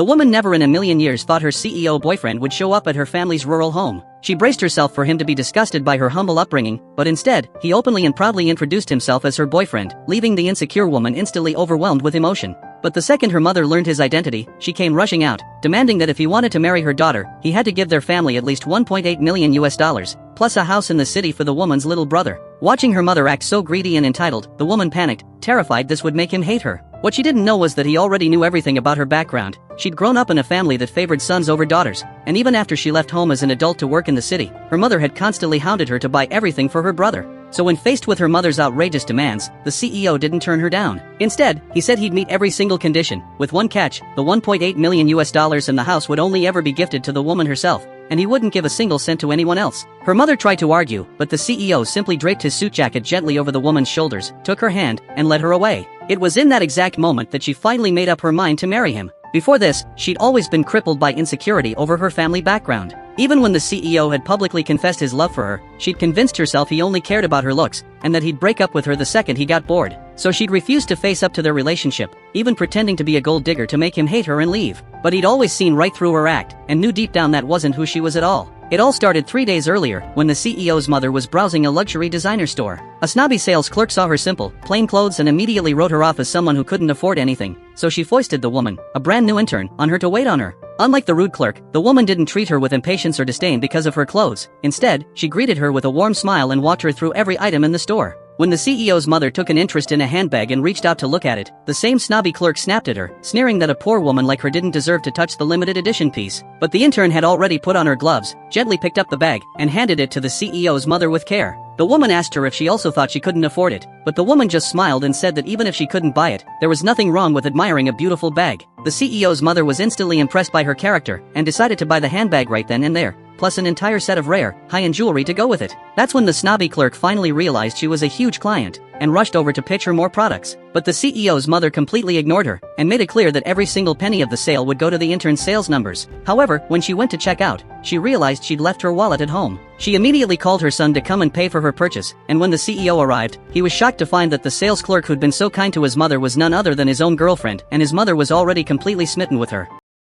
The woman never in a million years thought her CEO boyfriend would show up at her family's rural home. She braced herself for him to be disgusted by her humble upbringing, but instead, he openly and proudly introduced himself as her boyfriend, leaving the insecure woman instantly overwhelmed with emotion. But the second her mother learned his identity, she came rushing out, demanding that if he wanted to marry her daughter, he had to give their family at least $1.8 million, plus a house in the city for the woman's little brother. Watching her mother act so greedy and entitled, the woman panicked, terrified this would make him hate her. What she didn't know was that he already knew everything about her background. She'd grown up in a family that favored sons over daughters, and even after she left home as an adult to work in the city, her mother had constantly hounded her to buy everything for her brother. So when faced with her mother's outrageous demands, the CEO didn't turn her down. Instead, he said he'd meet every single condition, with one catch: the $1.8 million and the house would only ever be gifted to the woman herself, and he wouldn't give a single cent to anyone else. Her mother tried to argue, but the CEO simply draped his suit jacket gently over the woman's shoulders, took her hand, and led her away. It was in that exact moment that she finally made up her mind to marry him. Before this, she'd always been crippled by insecurity over her family background. Even when the CEO had publicly confessed his love for her, she'd convinced herself he only cared about her looks, and that he'd break up with her the second he got bored. So she'd refused to face up to their relationship, even pretending to be a gold digger to make him hate her and leave. But he'd always seen right through her act, and knew deep down that wasn't who she was at all. It all started 3 days earlier, when the CEO's mother was browsing a luxury designer store. A snobby sales clerk saw her simple, plain clothes and immediately wrote her off as someone who couldn't afford anything. So she foisted the woman, a brand new intern, on her to wait on her. Unlike the rude clerk, the woman didn't treat her with impatience or disdain because of her clothes. Instead, she greeted her with a warm smile and walked her through every item in the store. When the CEO's mother took an interest in a handbag and reached out to look at it, the same snobby clerk snapped at her, sneering that a poor woman like her didn't deserve to touch the limited edition piece. But the intern had already put on her gloves, gently picked up the bag, and handed it to the CEO's mother with care. The woman asked her if she also thought she couldn't afford it, but the woman just smiled and said that even if she couldn't buy it, there was nothing wrong with admiring a beautiful bag. The CEO's mother was instantly impressed by her character, and decided to buy the handbag right then and there, plus an entire set of rare, high-end jewelry to go with it. That's when the snobby clerk finally realized she was a huge client, and rushed over to pitch her more products. But the CEO's mother completely ignored her, and made it clear that every single penny of the sale would go to the intern's sales numbers. However, when she went to check out, she realized she'd left her wallet at home. She immediately called her son to come and pay for her purchase, and when the CEO arrived, he was shocked to find that the sales clerk who'd been so kind to his mother was none other than his own girlfriend, and his mother was already completely smitten with her.